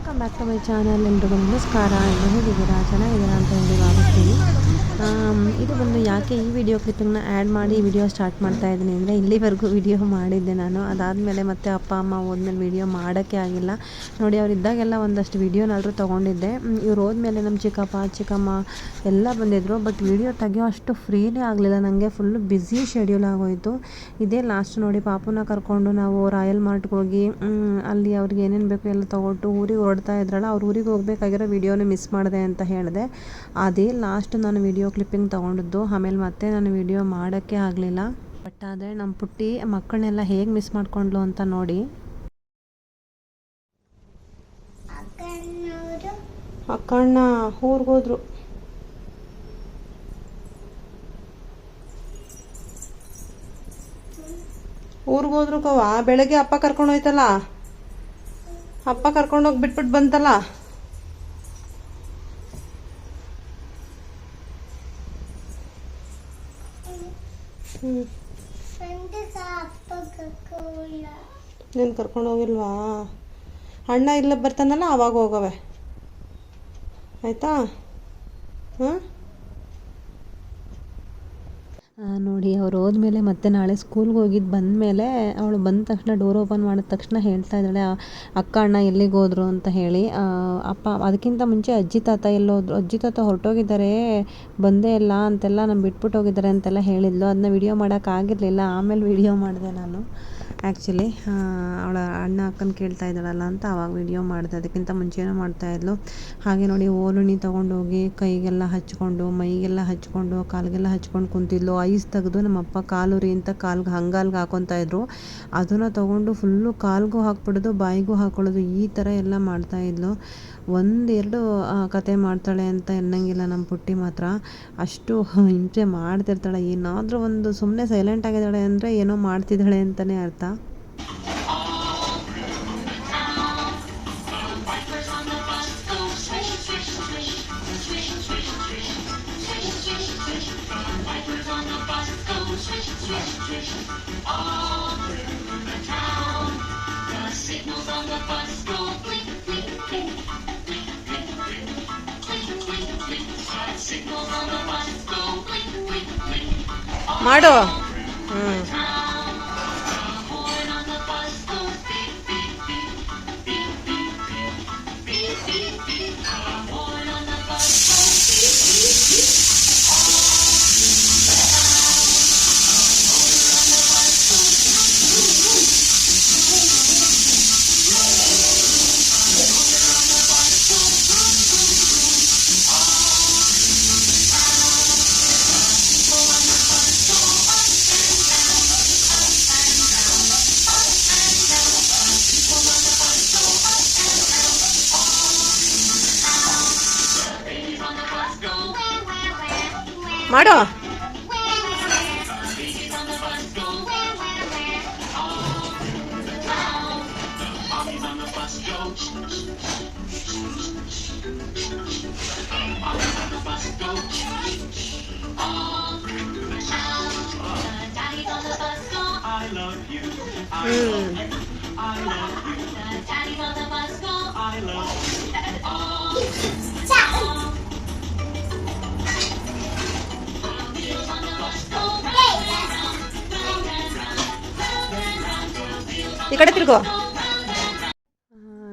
Welcome back to my channel. ಎಲ್ರಿಗೂ ನಮಸ್ಕಾರ. ಎಲ್ಲರೂ ಹೇಗಿದ್ದೀರಾ? ಚೆನ್ನಾಗಿದ್ದೀರಾ ಅಂತ ಹೇಳಿ ಭಾವಿಸ್ತೀನಿ. ಇದು ಬಂದು ಯಾಕೆ ಈ ವಿಡಿಯೋ ಕ್ಲಿಪ್ಪಿಂಗ್ನ ಆ್ಯಡ್ ಮಾಡಿ ವಿಡಿಯೋ ಸ್ಟಾರ್ಟ್ ಮಾಡ್ತಾ ಇದ್ದೀನಿ ಅಂದರೆ, ಇಲ್ಲಿವರೆಗೂ ವಿಡಿಯೋ ಮಾಡಿದ್ದೆ ನಾನು. ಅದಾದಮೇಲೆ ಮತ್ತೆ ಅಪ್ಪ ಅಮ್ಮ ಹೋದ್ಮೇಲೆ ವಿಡಿಯೋ ಮಾಡೋಕ್ಕೆ ಆಗಿಲ್ಲ. ನೋಡಿ, ಅವ್ರು ಇದ್ದಾಗೆಲ್ಲ ಒಂದಷ್ಟು ವಿಡಿಯೋನಾದರೂ ತೊಗೊಂಡಿದ್ದೆ. ಇವ್ರು ಹೋದ್ಮೇಲೆ ನಮ್ಮ ಚಿಕ್ಕಮ್ಮ ಎಲ್ಲ ಬಂದಿದ್ದರು. ಬಟ್ ವಿಡಿಯೋ ತೆಗಿಯೋ ಅಷ್ಟು ಫ್ರೀನೇ ಆಗಲಿಲ್ಲ ನನಗೆ. ಫುಲ್ಲು ಬ್ಯುಸಿ ಶೆಡ್ಯೂಲ್ ಆಗೋಯಿತು. ಇದೇ ಲಾಸ್ಟ್ ನೋಡಿ, ಪಾಪುನ ಕರ್ಕೊಂಡು ನಾವು ರಾಯಲ್ ಮಾರ್ಟ್ಗೆ ಹೋಗಿ ಅಲ್ಲಿ ಅವ್ರಿಗೆ ಏನೇನು ಬೇಕು ಎಲ್ಲ ತೊಗೊಟ್ಟು ಊರಿಗೆ ಹೊರಡ್ತಾ ಇದ್ರಲ್ಲ, ಅವ್ರು ಊರಿಗೆ ಹೋಗಬೇಕಾಗಿರೋ ವಿಡಿಯೋನ ಮಿಸ್ ಮಾಡಿದೆ ಅಂತ ಹೇಳಿದೆ. ಅದೇ ಲಾಸ್ಟ್ ನಾನು ವಿಡಿಯೋ ಕ್ಲಿಪ್ಪಿಂಗ್ ತೊಗೊಂಡಿದ್ದು. ಆಮೇಲೆ ಮತ್ತೆ ನಾನು ವಿಡಿಯೋ ಮಾಡೋಕ್ಕೆ ಆಗಲಿಲ್ಲ. ಬಟ್ ಆದರೆ ನಮ್ಮ ಪುಟ್ಟಿ ಮಕ್ಕಳನ್ನೆಲ್ಲ ಹೇಗೆ ಮಿಸ್ ಮಾಡ್ಕೊಂಡ್ಲು ಅಂತ ನೋಡಿ. ಅಕ್ಕಣ್ಣ ಊರಿಗೋದ್ರು. ಊರಿಗೋದ್ರು ಕವ್ವ. ಬೆಳಗ್ಗೆ ಅಪ್ಪ ಕರ್ಕೊಂಡು ಹೋಯ್ತಲ್ಲ, ಅಪ್ಪ ಕರ್ಕೊಂಡೋಗಿ ಬಿಟ್ಬಿಟ್ಟು ಬಂತಲ್ಲ. ನೀನು ಕರ್ಕೊಂಡು ಹೋಗಿಲ್ವಾ? ಅಣ್ಣ ಇಲ್ಲ ಬರ್ತಾನಲ್ಲ, ಅವಾಗ ಹೋಗವೆ ಆಯಿತಾ? ಹಾಂ ನೋಡಿ, ಅವ್ರು ಹೋದ್ಮೇಲೆ ಮತ್ತೆ ನಾಳೆ ಸ್ಕೂಲ್ಗೆ ಹೋಗಿದ್ದು ಬಂದಮೇಲೆ ಅವಳು ಬಂದ ತಕ್ಷಣ ಡೋರ್ ಓಪನ್ ಮಾಡಿದ ತಕ್ಷಣ ಹೇಳ್ತಾ ಇದ್ದಾಳೆ, ಅಕ್ಕ ಅಣ್ಣ ಎಲ್ಲಿಗೆ ಹೋದ್ರು ಅಂತ ಹೇಳಿ. ಅಪ್ಪ ಅದಕ್ಕಿಂತ ಮುಂಚೆ ಅಜ್ಜಿ ತಾತ ಎಲ್ಲೋದ್ರು, ಅಜ್ಜಿ ತಾತ ಹೊರಟೋಗಿದ್ದಾರೆ, ಬಂದೇ ಇಲ್ಲ ಅಂತೆಲ್ಲ ನಮ್ಮ ಬಿಟ್ಬಿಟ್ಟು ಹೋಗಿದ್ದಾರೆ ಅಂತೆಲ್ಲ ಹೇಳಿದ್ಲು. ಅದನ್ನ ವಿಡಿಯೋ ಮಾಡೋಕ್ಕಾಗಿರಲಿಲ್ಲ. ಆಮೇಲೆ ವಿಡಿಯೋ ಮಾಡಿದೆ ನಾನು. ಆ್ಯಕ್ಚುಲಿ ಅವಳ ಅಣ್ಣ ಅಕ್ಕನ ಕೇಳ್ತಾ ಇದ್ದಾಳಲ್ಲ ಅಂತ ಆವಾಗ ವಿಡಿಯೋ ಮಾಡಿದೆ. ಅದಕ್ಕಿಂತ ಮುಂಚೆನೂ ಮಾಡ್ತಾಯಿದ್ಲು. ಹಾಗೆ ನೋಡಿ, ಓಲುಣಿ ತೊಗೊಂಡೋಗಿ ಕೈಗೆಲ್ಲ ಹಚ್ಕೊಂಡು, ಮೈಗೆಲ್ಲ ಹಚ್ಕೊಂಡು, ಕಾಲಿಗೆಲ್ಲ ಹಚ್ಕೊಂಡು ಕುಂತಿದ್ಲು. ಐಸ್ ತೆಗೆದು ನಮ್ಮಪ್ಪ ಕಾಲುರಿ ಅಂತ ಕಾಲ್ಗೆ ಹಂಗಾಲ್ಗೆ ಹಾಕೊತಾ ಇದ್ರು. ಅದನ್ನು ತೊಗೊಂಡು ಫುಲ್ಲು ಕಾಲ್ಗೂ ಹಾಕ್ಬಿಡೋದು, ಬಾಯಿಗೂ ಹಾಕೊಳ್ಳೋದು, ಈ ಥರ ಎಲ್ಲ ಮಾಡ್ತಾಯಿದ್ಲು. ಒಂದೆರಡು ಕತೆ ಮಾಡ್ತಾಳೆ ಅಂತ ಎನ್ನಂಗಿಲ್ಲ ನಮ್ಮ ಪುಟ್ಟಿ ಮಾತ್ರ. ಅಷ್ಟು ಹಿಂಸೆ ಮಾಡ್ತಿರ್ತಾಳೆ. ಏನಾದರೂ ಒಂದು ಸುಮ್ಮನೆ ಸೈಲೆಂಟ್ ಆಗಿದ್ದಾಳೆ ಅಂದರೆ ಏನೋ ಮಾಡ್ತಿದ್ದಾಳೆ ಅಂತಲೇ ಅರ್ಥ. ಮಾಡು. ಮಾಡೋ. ಈ ಕಡೆ ತಿರ್ಗೋ.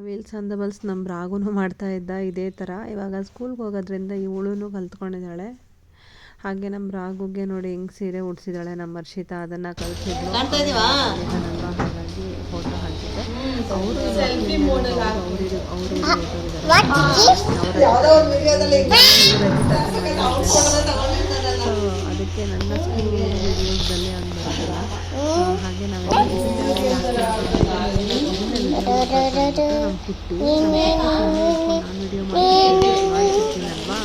ವೀಲ್ಸ್ ಆನ್ ದ ಬಲ್ಸ್ ನಮ್ಮ ರಾಗೂ ಮಾಡ್ತಾ ಇದ್ದ ಇದೇ ಥರ. ಇವಾಗ ಸ್ಕೂಲ್ಗೆ ಹೋಗೋದ್ರಿಂದ ಇವಳು ಕಲ್ತ್ಕೊಂಡಿದ್ದಾಳೆ. ಹಾಗೆ ನಮ್ಮ ರಾಗುಗೆ ನೋಡಿ ಹೆಂಗೆ ಸೀರೆ ಉಡ್ಸಿದ್ದಾಳೆ ನಮ್ಮ ಹರ್ಷಿತಾ. ಅದನ್ನು ಕಲಿಸಿದ್ಲು. ಹಾಗಾಗಿ ಫೋಟೋ ಹಾಕಿದ್ದೆ. ಅವರು ಅದಕ್ಕೆ ನನ್ನ ಸ್ಕೂಲ್ ವಿಡಿಯೋಸ್ದಲ್ಲೇ ಅಂದ್ಬಿಡಲ್ಲ. ಹಾಗೆ ನಾವೆಲ್ಲ ನಮ್ಮ ಪುಟ್ಟಿ ನಾನು ವಿಡಿಯೋ ಮಾಡ್ತಿರ್ತೀನಲ್ವಾ,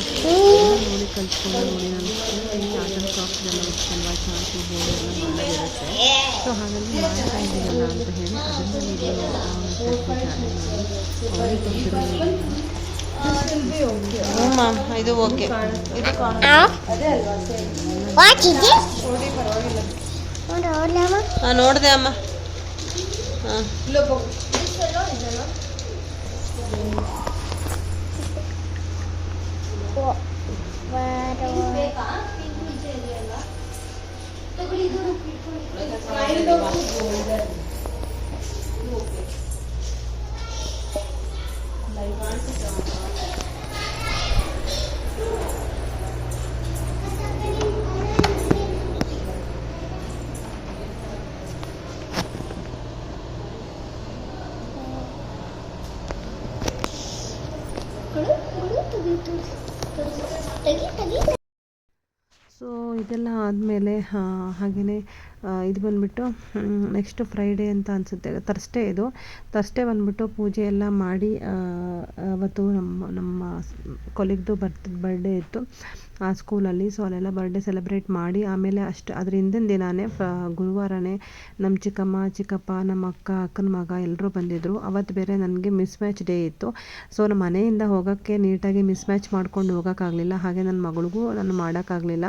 ನೋಡಿ ಕಲ್ತ್ಕೊಂಡು ನೋಡಿ ನಾನು ಸ್ಕೂಲಲ್ಲಿ ಆರ್ಟ್ ಕ್ರಾಫ್ಟ್ಗೆಲ್ಲ ಇಷ್ಟಲ್ವಾ, ಚಾರ್ಟು ಬೋರ್ಡ್ ಎಲ್ಲ ಮಾಡೋದಿರುತ್ತೆ. ಸೊ ಹಾಗಾಗಿ ಮಾಡ್ತಾ ಇದ್ದೀನಲ್ಲ ಅಂತ ಹೇಳಿ ಅದನ್ನು ವಿಡಿಯೋ ಇದು ಓಕೆ. ನೋಡಿದೆ ಅಮ್ಮ. ಹಾಂ ಸೊ ಇದೆಲ್ಲ ಆದಮೇಲೆ ಹಾಗೆಯೇ ಇದು ಬಂದುಬಿಟ್ಟು ನೆಕ್ಸ್ಟ್ ಫ್ರೈಡೇ ಅಂತ ಅನಿಸುತ್ತೆ, ತರ್ಸ್ಡೇ ಬಂದುಬಿಟ್ಟು ಪೂಜೆ ಎಲ್ಲ ಮಾಡಿ ಅವತ್ತು ನಮ್ಮ ಕೊಲೀಗ್ದು ಬರ್ಡೇ ಇತ್ತು ಆ ಸ್ಕೂಲಲ್ಲಿ. ಸೊ ಅಲ್ಲೆಲ್ಲ ಬರ್ಡೇ ಸೆಲೆಬ್ರೇಟ್ ಮಾಡಿ ಆಮೇಲೆ ಅದ್ರ ಹಿಂದಿನ ದಿನಾನೇ ಗುರುವಾರನೇ ನಮ್ಮ ಚಿಕ್ಕಮ್ಮ ಚಿಕ್ಕಪ್ಪ ನಮ್ಮ ಅಕ್ಕನ ಮಗ ಎಲ್ಲರೂ ಬಂದಿದ್ದರು. ಅವತ್ತು ಬೇರೆ ನನಗೆ ಮಿಸ್ ಮ್ಯಾಚ್ ಡೇ ಇತ್ತು. ಸೊ ನಮ್ಮ ಮನೆಯಿಂದ ಹೋಗೋಕ್ಕೆ ನೀಟಾಗಿ ಮಿಸ್ ಮ್ಯಾಚ್ ಮಾಡ್ಕೊಂಡು ಹೋಗೋಕ್ಕಾಗಲಿಲ್ಲ. ಹಾಗೆ ನನ್ನ ಮಗಳಿಗೂ ನಾನು ಮಾಡೋಕ್ಕಾಗಲಿಲ್ಲ.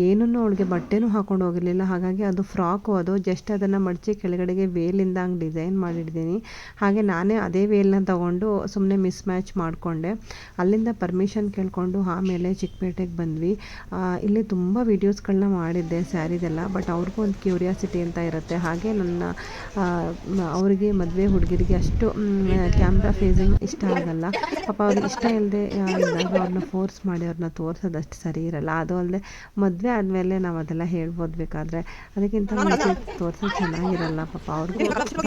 ಏನೂ ಅವಳಿಗೆ ಬಟ್ಟೆನೂ ಹಾಕ್ಕೊಂಡು ಹೋಗಿರಲಿಲ್ಲ. ಹಾಗಾಗಿ ಅದು ಫ್ರಾಕು, ಅದು ಜಸ್ಟ್ ಅದನ್ನು ಮಡಚಿ ಕೆಳಗಡೆಗೆ ವೇಲಿಂದ ಹಂಗೆ ಡಿಸೈನ್ ಮಾಡಿಟ್ಟಿದ್ದೀನಿ. ಹಾಗೆ ನಾನೇ ಅದೇ ವೇಲ್ನ ತೊಗೊಂಡು ಸುಮ್ಮನೆ ಮಿಸ್ ಮ್ಯಾಚ್ ಮಾಡಿಕೊಂಡೆ. ಅಲ್ಲಿಂದ ಪರ್ಮಿಷನ್ ಕೇಳಿಕೊಂಡು ಆಮೇಲೆ ಚಿಕ್ಕಪೇಟೆಗೆ ಬಂದ್ವಿ. ಇಲ್ಲಿ ತುಂಬ ವೀಡಿಯೋಸ್ಗಳನ್ನ ಮಾಡಿದ್ದೆ ಸ್ಯಾರಿದೆಲ್ಲ, ಬಟ್ ಅವ್ರಿಗೂ ಒಂದು ಕ್ಯೂರಿಯಾಸಿಟಿ ಅಂತ ಇರುತ್ತೆ. ಹಾಗೆ ಅವರಿಗೆ ಮದುವೆ ಹುಡುಗಿರಿಗೆ ಅಷ್ಟು ಕ್ಯಾಮ್ರಾ ಫೇಸಿಂಗ್ ಇಷ್ಟ ಆಗಲ್ಲ. ಪಾಪ ಅವ್ರಿಗೆ ಇಷ್ಟ ಇಲ್ಲದೆ ಇದ್ದಾಗ ಅವ್ರನ್ನ ಫೋರ್ಸ್ ಮಾಡಿ ಅವ್ರನ್ನ ತೋರಿಸೋದಷ್ಟು ಸರಿ ಇರಲ್ಲ. ಅದು ಅಲ್ಲದೆ ಮದುವೆ ಆದಮೇಲೆ ನಾವು ಅದೆಲ್ಲ ಹೇಳ್ಬೋದು ಬೇಕಾದರೆ, ಅದಕ್ಕಿಂತ ಮುಂಚೆ ತೋರಿಸೋದು ಚೆನ್ನಾಗಿರಲ್ಲ. ಪಾಪ ಅವ್ರಿಗೂ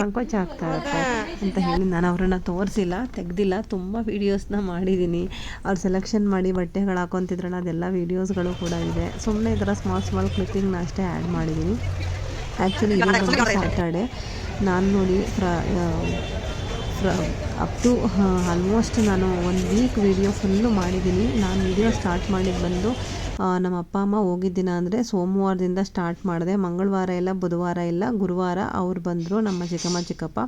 ಸಂಕೋಚ ಆಗ್ತಾ ಇರುತ್ತೆ ಅಂತ ಹೇಳಿ ನಾನು ಅವ್ರನ್ನ ತೋರಿಸಿಲ್ಲ, ತೆಗ್ದಿಲ್ಲ. ತುಂಬ ವೀಡಿಯೋಸ್ನ ಮಾಡಿದ್ದೀನಿ. ಅವ್ರು ಸೆಲೆಕ್ಷನ್ ಮಾಡಿ ಬಟ್ಟೆಗಳು ಹಾಕೊತಿದ್ರಲ್ಲ, ಅದೆಲ್ಲ ವೀಡಿಯೋಸ್ಗಳು ಕೂಡ ಇದೆ. ಸುಮ್ಮನೆ ಈ ಥರ ಸ್ಮಾಲ್ ಕ್ಲಿಪ್ಪಿಂಗ್ನ ಅಷ್ಟೇ ಆ್ಯಡ್ ಮಾಡಿದ್ದೀನಿ. ಆ್ಯಕ್ಚುಲಿ ಇದು ಬಂದು ಸ್ಯಾಟರ್ಡೆ. ನಾನು ನೋಡಿ ಅಪ್ ಟು ಆಲ್ಮೋಸ್ಟ್ ನಾನು 1 ವೀಕ್ ವೀಡಿಯೋ ಫುಲ್ಲು ಮಾಡಿದ್ದೀನಿ. ನಾನು ವೀಡಿಯೋ ಸ್ಟಾರ್ಟ್ ಮಾಡಿದ್ದು ಬಂದು ನಮ್ಮ ಅಪ್ಪ ಅಮ್ಮ ಹೋಗಿದ್ದ ದಿನ ಅಂದರೆ ಸೋಮವಾರದಿಂದ ಸ್ಟಾರ್ಟ್ ಮಾಡಿದೆ. ಮಂಗಳವಾರ ಇಲ್ಲ, ಬುಧವಾರ ಇಲ್ಲ, ಗುರುವಾರ ಅವ್ರು ಬಂದರು, ನಮ್ಮ ಚಿಕ್ಕಮ್ಮ ಚಿಕ್ಕಪ್ಪ.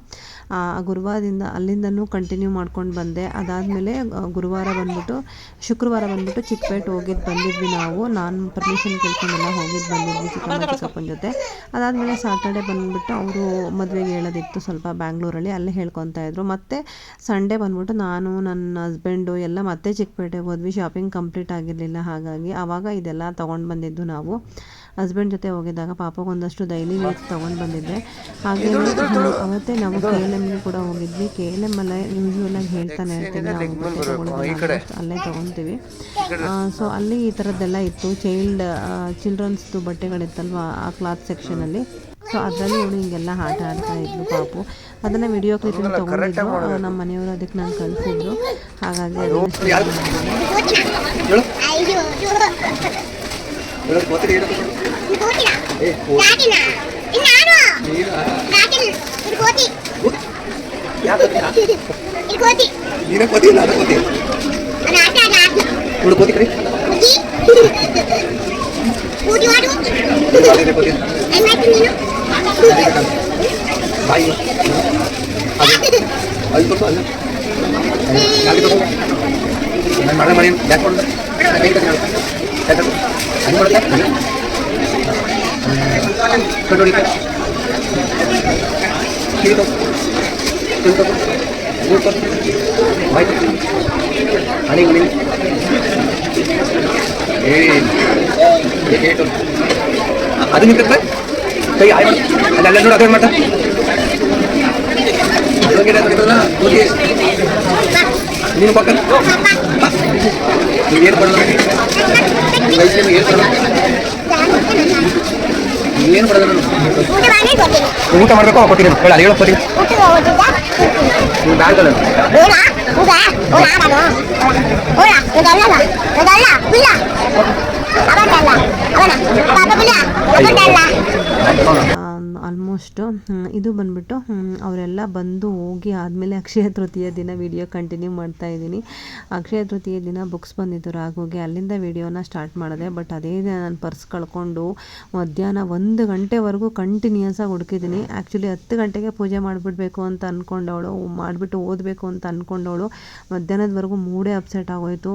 ಗುರುವಾರದಿಂದ ಅಲ್ಲಿಂದನೂ ಕಂಟಿನ್ಯೂ ಮಾಡ್ಕೊಂಡು ಬಂದೆ. ಅದಾದಮೇಲೆ ಶುಕ್ರವಾರ ಬಂದ್ಬಿಟ್ಟು ಚಿಕ್ಕಪೇಟೆ ಬಂದಿದ್ವಿ ನಾವು. ನಾನು ಪರ್ಮಿಷನ್ ಕೇಳ್ಕೊಂಡೆಲ್ಲ ಬಂದಿದ್ವಿ ಚಿಕ್ಕಮ್ಮ ಚಿಕ್ಕಪ್ಪನ ಜೊತೆ. ಅದಾದಮೇಲೆ ಸಾಟರ್ಡೆ ಬಂದುಬಿಟ್ಟು ಅವರು ಮದುವೆಗೆ ಹೇಳೋದಿತ್ತು ಸ್ವಲ್ಪ ಬ್ಯಾಂಗ್ಳೂರಲ್ಲಿ, ಅಲ್ಲೇ ಹೇಳ್ಕೊತಾ ಇದ್ರು. ಮತ್ತು ಸಂಡೇ ಬಂದ್ಬಿಟ್ಟು ನಾನು ನನ್ನ ಹಸ್ಬೆಂಡು ಎಲ್ಲ ಮತ್ತೆ ಚಿಕ್ಕಪೇಟೆಗೆ ಹೋದ್ವಿ. ಶಾಪಿಂಗ್ ಕಂಪ್ಲೀಟ್ ಆಗಿರಲಿಲ್ಲ, ಹಾಗಾಗಿ ಆವಾಗ ಇದೆಲ್ಲ ತೊಗೊಂಡು ಬಂದಿದ್ದು ನಾವು. ಹಸ್ಬೆಂಡ್ ಜೊತೆ ಹೋಗಿದ್ದಾಗ ಪಾಪಗೆ ಒಂದಷ್ಟು ಡೈಲಿ ವೇರ್ಸ್ ತೊಗೊಂಡು ಬಂದಿದ್ದೆ. ಹಾಗೆ ಅವತ್ತೇ ನಾವು KLMಗೆ ಕೂಡ ಹೋಗಿದ್ವಿ. KLM ಅಲ್ಲೇ ಯೂಶ್ವಲಾಗಿ ಹೇಳ್ತಾನೆ ಇರ್ತೀನಿ, ನಾವು ಅಲ್ಲೇ ತೊಗೊತೀವಿ. ಸೊ ಅಲ್ಲಿ ಈ ಥರದ್ದೆಲ್ಲ ಇತ್ತು. ಚಿಲ್ಡ್ರನ್ಸ್ದು ಬಟ್ಟೆಗಳಿತ್ತಲ್ವ ಆ ಕ್ಲಾತ್ ಸೆಕ್ಷನಲ್ಲಿ. ಸೊ ಅದರಲ್ಲಿ ಇವಳು ಹಿಂಗೆಲ್ಲ ಆಟ ಆಡ್ತಾ ಇದ್ಲು ಪಾಪು. ಅದನ್ನು ವಿಡಿಯೋ ಕ್ಲಿಪ್ಪಿಂಗ್ ತೊಗೊಂಡಿದ್ರು ನಮ್ಮ ಮನೆಯವರು, ಅದಕ್ಕೆ ನಾನು ಕಳಿಸಿದ್ರು. ಹಾಗಾಗಿ ಅದು ನಿಂತಿರ್ತ ಕೈ ಆಯ್ ಅಲ್ಲೆಲ್ಲ ನೋಡಿ ಅದೇ ಮಾಡ್ತಾ ನೀನು ಪಕ್ಕ ನೀವೇನು ಪಡ ಏನು ಪಡ ಊಟ ಮಾಡಬೇಕು ಕೊಟ್ಟಿದ್ದೀನಿ ಹೇಳಿ ಹೇಳೋ ಕೊಟ್ಟಿದ್ದೀನಿ ನೀವು ಬ್ಯಾಗಲ್ಲ ಆಲ್ಮೋಸ್ಟ್ ಇದು ಬಂದ್ಬಿಟ್ಟು ಅವರೆಲ್ಲ ಬಂದು ಹೋಗಿ ಆದಮೇಲೆ ಅಕ್ಷಯ ತೃತೀಯ ದಿನ ವಿಡಿಯೋ ಕಂಟಿನ್ಯೂ ಮಾಡ್ತಾ ಇದ್ದೀನಿ. ಅಕ್ಷಯ ತೃತೀಯ ದಿನ ಬುಕ್ಸ್ ಬಂದಿದ್ದು ರಾಘುಗೆ, ಅಲ್ಲಿಂದ ವಿಡಿಯೋನ ಸ್ಟಾರ್ಟ್ ಮಾಡಿದೆ. ಬಟ್ ಅದೇ ದಿನ ನಾನು ಪರ್ಸ್ ಕಳ್ಕೊಂಡು ಮಧ್ಯಾಹ್ನ 1 ಗಂಟೆವರೆಗೂ ಕಂಟಿನ್ಯೂಸ್ ಆಗಿ ಹುಡುಕಿದ್ದೀನಿ. ಆ್ಯಕ್ಚುಲಿ 10 ಗಂಟೆಗೆ ಪೂಜೆ ಮಾಡಿಬಿಡ್ಬೇಕು ಅಂತ ಅಂದ್ಕೊಂಡವಳು, ಮಾಡಿಬಿಟ್ಟು ಓದಬೇಕು ಅಂತ ಅಂದ್ಕೊಂಡವಳು. ಮಧ್ಯಾಹ್ನದವರೆಗೂ ಮೂಡೇ ಅಪ್ಸೆಟ್ ಆಗೋಯಿತು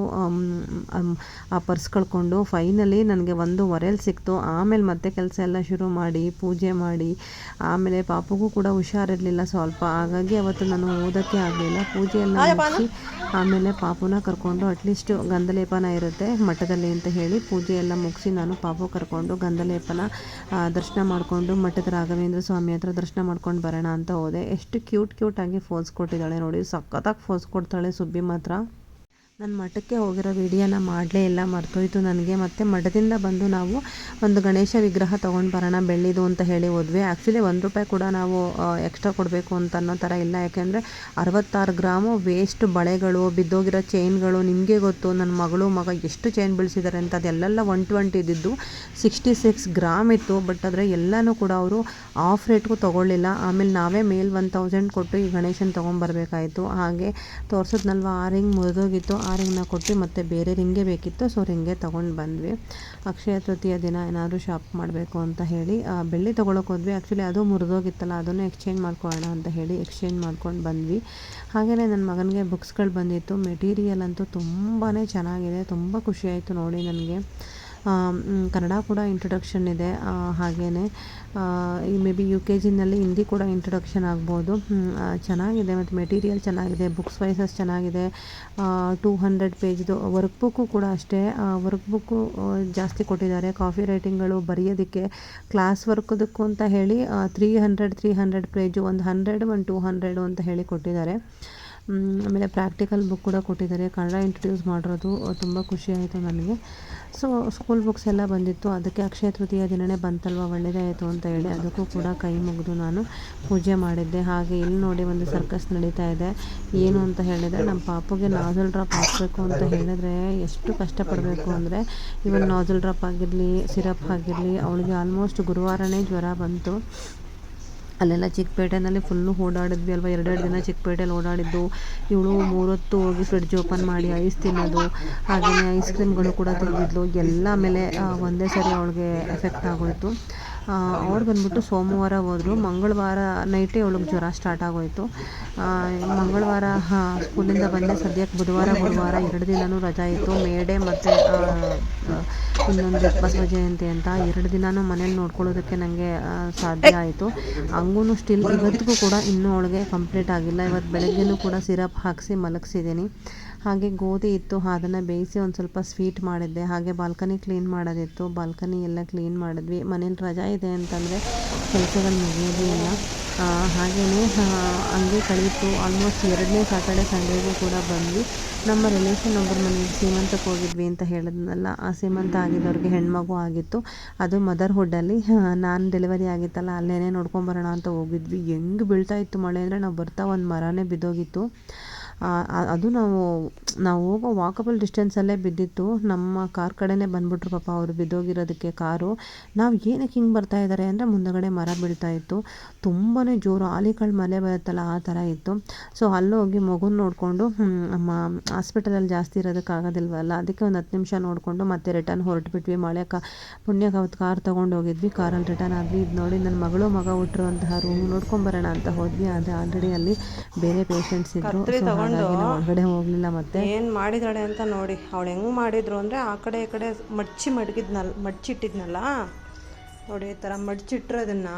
ಆ ಪರ್ಸ್ ಕಳ್ಕೊಂಡು. ಫೈನಲಿ ನನಗೆ 1:15 ಸಿಕ್ತು. ಆಮೇಲೆ ಮತ್ತೆ ಕೆಲಸ ಎಲ್ಲ ಶುರು ಮಾಡಿ ಪೂಜೆ ಮಾಡಿ ಆಮೇಲೆ ಪಾಪಗೂ ಕೂಡ ಹುಷಾರಿರಲಿಲ್ಲ ಸ್ವಲ್ಪ, ಹಾಗಾಗಿ ಅವತ್ತು ನಾನು ಓದೋಕ್ಕೆ ಆಗಲಿಲ್ಲ. ಪೂಜೆ ಎಲ್ಲ ಮುಗಿಸಿ ಆಮೇಲೆ ಪಾಪುನ ಕರ್ಕೊಂಡು ಅಟ್ಲೀಸ್ಟ್ ಗಂಧಲೇಪನ ಇರುತ್ತೆ ಮಠದಲ್ಲಿ ಅಂತ ಹೇಳಿ ಪೂಜೆ ಎಲ್ಲ ಮುಗಿಸಿ ನಾನು ಪಾಪು ಕರ್ಕೊಂಡು ಗಂಧಲೇಪನ ದರ್ಶನ ಮಾಡಿಕೊಂಡು ಮಠದ ರಾಘವೇಂದ್ರ ಸ್ವಾಮಿ ಹತ್ರ ದರ್ಶನ ಮಾಡ್ಕೊಂಡು ಬರೋಣ ಅಂತ ಹೋದೆ. ಎಷ್ಟು ಕ್ಯೂಟಾಗಿ ಫೋಸ್ ಕೊಟ್ಟಿದ್ದಾಳೆ ನೋಡಿ, ಸಖತ್ತಾಗಿ ಫೋಸ್ ಕೊಡ್ತಾಳೆ ಸುಬ್ಬಿ ಮಾತ್ರ. ನಾನು ಮಠಕ್ಕೆ ಹೋಗಿರೋ ವಿಡಿಯೋನ ಮಾಡಲೇ ಇಲ್ಲ, ಮರ್ತೋಯ್ತು ನನಗೆ. ಮತ್ತು ಮಠದಿಂದ ಬಂದು ನಾವು ಒಂದು ಗಣೇಶ ವಿಗ್ರಹ ತೊಗೊಂಡು ಬರೋಣ ಬೆಳ್ಳಿದು ಅಂತ ಹೇಳಿ ಹೋದ್ವಿ. ಆ್ಯಕ್ಚುಲಿ ₹1 ಕೂಡ ನಾವು ಎಕ್ಸ್ಟ್ರಾ ಕೊಡಬೇಕು ಅಂತ ಅನ್ನೋ ಥರ ಇಲ್ಲ, ಯಾಕೆಂದರೆ 66 ಗ್ರಾಮು ವೇಸ್ಟ್ ಬಳೆಗಳು, ಬಿದ್ದೋಗಿರೋ ಚೈನ್ಗಳು. ನಿಮಗೆ ಗೊತ್ತು ನನ್ನ ಮಗ ಎಷ್ಟು ಚೈನ್ ಬೀಳಿಸಿದ್ದಾರೆ ಅಂತ. ಅದೆಲ್ಲ 120 ಇದ್ದಿದ್ದು 66 ಗ್ರಾಮ್ ಇತ್ತು. ಬಟ್ ಆದರೆ ಎಲ್ಲನೂ ಕೂಡ ಅವರು ಆಫ್ ರೇಟ್ಗೂ ತೊಗೊಳ್ಳಿಲ್ಲ. ಆಮೇಲೆ ನಾವೇ ಮೇಲೆ 1000 ಕೊಟ್ಟು ಈ ಗಣೇಶನ ತೊಗೊಂಬರ್ಬೇಕಾಯಿತು. ಹಾಗೆ ತೋರಿಸಿದ್ನಲ್ವ ಆ ರಿಂಗ್ ಮುರಿದೋಗಿತ್ತು, ಆ ರಿಂಗ್ನ ಕೊಟ್ಟು ಮತ್ತು ಬೇರೆ ರಿಂಗೇ ಬೇಕಿತ್ತು, ಸೊ ರಿಂಗೇ ತೊಗೊಂಡು ಬಂದ್ವಿ. ಅಕ್ಷಯ ತೃತೀಯ ದಿನ ಏನಾದರೂ ಶಾಪ್ ಮಾಡಬೇಕು ಅಂತ ಹೇಳಿ ಬೆಳ್ಳಿ ತೊಗೊಳಕ್ಕೆ ಹೋದ್ವಿ. ಆ್ಯಕ್ಚುಲಿ ಅದು ಮುರಿದೋಗಿತ್ತಲ್ಲ, ಅದನ್ನು ಎಕ್ಸ್ಚೇಂಜ್ ಮಾಡ್ಕೊಳ್ಳೋಣ ಅಂತ ಹೇಳಿ ಎಕ್ಸ್ಚೇಂಜ್ ಮಾಡ್ಕೊಂಡು ಬಂದ್ವಿ. ಹಾಗೆಯೇ ನನ್ನ ಮಗನಿಗೆ ಬುಕ್ಸ್ಗಳು ಬಂದಿತ್ತು. ಮೆಟೀರಿಯಲ್ ಅಂತೂ ತುಂಬಾ ಚೆನ್ನಾಗಿದೆ, ತುಂಬ ಖುಷಿಯಾಯಿತು ನೋಡಿ ನನಗೆ. ಕನ್ನಡ ಕೂಡ ಇಂಟ್ರೊಡಕ್ಷನ್ ಇದೆ. ಹಾಗೆಯೇ ಮೇ ಬಿ UKGನಲ್ಲಿ ಹಿಂದಿ ಕೂಡ ಇಂಟ್ರೊಡಕ್ಷನ್ ಆಗ್ಬೋದು. ಚೆನ್ನಾಗಿದೆ ಮತ್ತು ಮೆಟೀರಿಯಲ್ ಚೆನ್ನಾಗಿದೆ, ಬುಕ್ಸ್ ವೈಸಸ್ ಚೆನ್ನಾಗಿದೆ. 200 ಪೇಜ್ದು ವರ್ಕ್ ಬುಕ್ಕು ಕೂಡ ಅಷ್ಟೇ. ವರ್ಕ್ ಬುಕ್ಕು ಜಾಸ್ತಿ ಕೊಟ್ಟಿದ್ದಾರೆ. ಕಾಫಿ ರೈಟಿಂಗ್ಗಳು ಬರೆಯೋದಕ್ಕೆ ಕ್ಲಾಸ್ ವರ್ಕ್ದಕ್ಕೂ ಅಂತ ಹೇಳಿ 300 ಪೇಜು, ಒಂದು 100 ಒಂದು 200 ಅಂತ ಹೇಳಿ ಕೊಟ್ಟಿದ್ದಾರೆ. ಆಮೇಲೆ ಪ್ರಾಕ್ಟಿಕಲ್ ಬುಕ್ ಕೂಡ ಕೊಟ್ಟಿದ್ದಾರೆ, ಕನ್ನಡ ಇಂಟ್ರೊಡ್ಯೂಸ್ ಮಾಡಿರೋದು. ತುಂಬ ಖುಷಿಯಾಯಿತು ನನಗೆ. ಸೊ ಸ್ಕೂಲ್ ಬುಕ್ಸ್ ಎಲ್ಲ ಬಂದಿತ್ತು. ಅದಕ್ಕೆ ಅಕ್ಷಯ ತೃತೀಯ ದಿನವೇ ಬಂತಲ್ವ, ಒಳ್ಳೆಯದೇ ಆಯಿತು ಅಂತ ಹೇಳಿ ಅದಕ್ಕೂ ಕೂಡ ಕೈ ಮುಗಿದು ನಾನು ಪೂಜೆ ಮಾಡಿದ್ದೆ. ಹಾಗೆ ಇಲ್ಲಿ ನೋಡಿ ಒಂದು ಸರ್ಕಸ್ ನಡೀತಾ ಇದೆ. ಏನು ಅಂತ ಹೇಳಿದರೆ, ನಮ್ಮ ಪಾಪುಗೆ ನಾಜಲ್ ಡ್ರಾಪ್ ಹಾಕಬೇಕು ಅಂತ ಹೇಳಿದ್ರೆ ಎಷ್ಟು ಕಷ್ಟಪಡಬೇಕು ಅಂದರೆ, ಇವನ್ ನಾಜಲ್ ಡ್ರಾಪ್ ಆಗಿರಲಿ, ಸಿರಪ್ ಆಗಿರಲಿ, ಅವಳಿಗೆ ಆಲ್ಮೋಸ್ಟ್ ಗುರುವಾರನೇ ಜ್ವರ ಬಂತು. ಅಲ್ಲೆಲ್ಲ ಚಿಕ್ಕಪೇಟೆನಲ್ಲಿ ಫುಲ್ಲು ಓಡಾಡಿದ್ವಿ ಅಲ್ವ, 2 ದಿನ ಚಿಕ್ಕಪೇಟೆಯಲ್ಲಿ ಓಡಾಡಿದ್ದು. ಇವಳು 3 ಹೊತ್ತು ಹೋಗಿ ಫ್ರಿಡ್ಜ್ ಓಪನ್ ಮಾಡಿ ಐಸ್ ತಿನ್ನೋದು, ಹಾಗೆಯೇ ಐಸ್ ಕ್ರೀಮ್ಗಳು ಕೂಡ ತಿಂದಿದ್ಲು. ಎಲ್ಲ ಮೇಲೆ ಒಂದೇ ಸರಿ ಅವಳಿಗೆ ಎಫೆಕ್ಟ್ ಆಗೋಯಿತು. ಅವ್ರು ಬಂದ್ಬಿಟ್ಟು ಸೋಮವಾರ ಹೋದರು. ಮಂಗಳವಾರ ನೈಟೇ ಅವಳಿಗೆ ಜ್ವರ ಸ್ಟಾರ್ಟ್ ಆಗೋಯಿತು. ಮಂಗಳವಾರ ಸ್ಕೂಲಿಂದ ಬಂದೆ. ಸದ್ಯಕ್ಕೆ ಬುಧವಾರ 2 ದಿನವೂ ರಜಾ ಇತ್ತು. ಮೇಡೆ ಮತ್ತು ಇನ್ನೊಂದು ಬಸವ ಜಯಂತಿ ಅಂತ 2 ದಿನವೂ ಮನೇಲಿ ನೋಡ್ಕೊಳ್ಳೋದಕ್ಕೆ ನನಗೆ ಸಾಧ್ಯ ಆಯಿತು. ಹಂಗೂ ಸ್ಟಿಲ್ ಇವತ್ತಿಗೂ ಕೂಡ ಇನ್ನೂ ಅವಳಿಗೆ ಕಂಪ್ಲೀಟ್ ಆಗಿಲ್ಲ. ಇವತ್ತು ಬೆಳಗ್ಗೆನೂ ಕೂಡ ಸಿರಪ್ ಹಾಕಿಸಿ ಮಲಗಿಸಿದ್ದೀನಿ. ಹಾಗೆ ಗೋಧಿ ಇತ್ತು, ಅದನ್ನು ಬೇಯಿಸಿ ಒಂದು ಸ್ವಲ್ಪ ಸ್ವೀಟ್ ಮಾಡಿದ್ದೆ. ಹಾಗೆ ಬಾಲ್ಕನಿ ಕ್ಲೀನ್ ಮಾಡೋದಿತ್ತು, ಬಾಲ್ಕನಿ ಎಲ್ಲ ಕ್ಲೀನ್ ಮಾಡಿದ್ವಿ. ಮನೇಲಿ ರಜಾ ಇದೆ ಅಂತಂದರೆ ಕೆಲಸಗಳು ಮುಗಿಯೋದೇ ಇಲ್ಲ. ಹಾಗೆಯೇ ಹಂಗೆ ಕಳೀತು. ಆಲ್ಮೋಸ್ಟ್ 2ನೇ ಸ್ಯಾಟರ್ಡೆ ಸಂಡೇಗೂ ಕೂಡ ಬಂದ್ವಿ. ನಮ್ಮ ರಿಲೇಷನ್ ಒಬ್ಬರ ಮನೆಗೆ ಸೀಮಂತಕ್ಕೆ ಹೋಗಿದ್ವಿ ಅಂತ ಹೇಳಿದ್ನಲ್ಲ, ಆ ಸೀಮಂತ ಆಗಿದ್ದವ್ರಿಗೆ ಹೆಣ್ಮಗು ಆಗಿತ್ತು. ಅದು ಮದರ್ಹುಡ್ಡಲ್ಲಿ. ನಾನು ಡೆಲಿವರಿ ಆಗಿತ್ತಲ್ಲ, ಅಲ್ಲೇ ನೋಡ್ಕೊಂಬರೋಣ ಅಂತ ಹೋಗಿದ್ವಿ. ಹೆಂಗೆ ಬೀಳ್ತಾ ಇತ್ತು ಮಳೆ ಅಂದರೆ, ನಾವು ಬರ್ತಾ ಒಂದು ಮರನೇ ಬಿದ್ದೋಗಿತ್ತು. ಅದು ನಾವು ಹೋಗೋ ವಾಕಬಲ್ ಡಿಸ್ಟೆನ್ಸಲ್ಲೇ ಬಿದ್ದಿತ್ತು. ನಮ್ಮ ಕಾರ್ ಕಡೆನೇ ಬಂದುಬಿಟ್ರು ಪಾಪ ಅವರು ಬಿದ್ದೋಗಿರೋದಕ್ಕೆ ಕಾರು. ನಾವು ಏನಕ್ಕೆ ಹಿಂಗೆ ಬರ್ತಾ ಇದ್ದಾರೆ ಅಂದರೆ, ಮುಂದಗಡೆ ಮರ ಬೀಳ್ತಾ ಇತ್ತು. ತುಂಬಾ ಜೋರು ಆಲಿಕಳು ಮಳೆ ಬರುತ್ತಲ್ಲ, ಆ ಥರ ಇತ್ತು. ಸೊ ಅಲ್ಲೋಗಿ ಮಗುನ ನೋಡಿಕೊಂಡು ಹಾಸ್ಪಿಟಲಲ್ಲಿ ಜಾಸ್ತಿ ಇರೋದಕ್ಕಾಗೋದಿಲ್ವಲ್ಲ, ಅದಕ್ಕೆ ಒಂದು 10 ನಿಮಿಷ ನೋಡಿಕೊಂಡು ಮತ್ತೆ ರಿಟರ್ನ್ ಹೊರಟುಬಿಟ್ವಿ. ಪುಣ್ಯಕ್ಕೆ ಅವತ್ತು ಕಾರ್ ತೊಗೊಂಡೋಗಿದ್ವಿ. ಕಾರಲ್ಲಿ ರಿಟರ್ನ್ ಆದ್ವಿ. ಇದು ನೋಡಿ ನನ್ನ ಮಗ ಹುಟ್ಟಿರುವಂತಹ ರೂಮ್ ನೋಡ್ಕೊಂಬರೋಣ ಅಂತ ಹೋದ್ವಿ. ಆದರೆ ಆಲ್ರೆಡಿ ಅಲ್ಲಿ ಬೇರೆ ಪೇಷಂಟ್ಸ್ ಇದ್ದರು. ಹೊರಗಡೆ ಹೋಗಲಿಲ್ಲ. ಮತ್ತೆ ಏನು ಮಾಡಿದಾಳೆ ಅಂತ ನೋಡಿ. ಅವಳು ಹೆಂಗೆ ಮಾಡಿದ್ರು ಅಂದರೆ, ಆ ಕಡೆ ಈ ಕಡೆ ಮಡ್ಚಿಟ್ಟಿದ್ನಲ್ಲ ನೋಡಿ, ಈ ಥರ ಮಡ್ಚಿಟ್ಟಿರೋದನ್ನು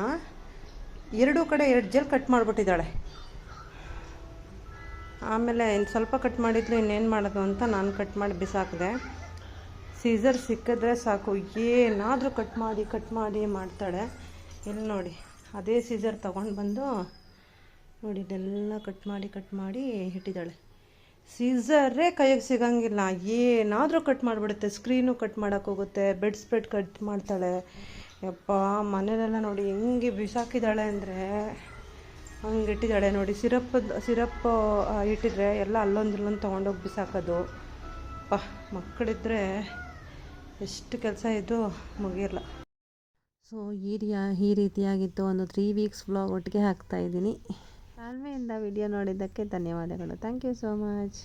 2 ಕಡೆ ಎಡ್ಜಲ್ಲಿ ಕಟ್ ಮಾಡಿಬಿಟ್ಟಿದ್ದಾಳೆ. ಆಮೇಲೆ ಇನ್ನು ಸ್ವಲ್ಪ ಕಟ್ ಮಾಡಿದ್ಲು, ಇನ್ನೇನು ಮಾಡೋದು ಅಂತ ನಾನು ಕಟ್ ಮಾಡಿ ಬಿಸಾಕಿದೆ. ಸೀಸರ್ ಸಿಕ್ಕಿದ್ರೆ ಸಾಕು, ಏನಾದರೂ ಕಟ್ ಮಾಡಿ ಮಾಡ್ತಾಳೆ. ಇಲ್ಲಿ ನೋಡಿ, ಅದೇ ಸೀಸರ್ ತೊಗೊಂಡು ಬಂದು ನೋಡಿ ಇದೆಲ್ಲ ಕಟ್ ಮಾಡಿ ಇಟ್ಟಿದ್ದಾಳೆ. ಸೀಸರೇ ಕೈಗೆ ಸಿಗಂಗಿಲ್ಲ, ಏನಾದರೂ ಕಟ್ ಮಾಡಿಬಿಡುತ್ತೆ. ಸ್ಕ್ರೀನು ಕಟ್ ಮಾಡೋಕ್ಕೋಗುತ್ತೆ, ಬೆಡ್ ಸ್ಪ್ರೆಡ್ ಕಟ್ ಮಾಡ್ತಾಳೆ. ಯಪ್ಪ, ಮನೇಲೆಲ್ಲ ನೋಡಿ ಹೆಂಗೆ ಬಿಸಾಕಿದ್ದಾಳೆ ಅಂದರೆ ಹಂಗೆ ಇಟ್ಟಿದ್ದಾಳೆ ನೋಡಿ. ಸಿರಪ್ ಇಟ್ಟಿದ್ರೆ ಎಲ್ಲ ಅಲ್ಲೊಂದು ತೊಗೊಂಡೋಗಿ ಬಿಸಾಕೋದು. ಮಕ್ಕಳಿದ್ರೆ ಎಷ್ಟು ಕೆಲಸ ಇದ್ದು ಮುಗಿಯಲ್ಲ. ಸೊ ಈ ರೀತಿಯಾಗಿತ್ತು ಒಂದು 3 ವೀಕ್ಸ್ ವ್ಲಾಗ್ ಒಟ್ಟಿಗೆ ಹಾಕ್ತಾಯಿದ್ದೀನಿ. ತಾಳ್ಮೆಯಿಂದ ವಿಡಿಯೋ ನೋಡಿದ್ದಕ್ಕೆ ಧನ್ಯವಾದಗಳು. Thank you so much.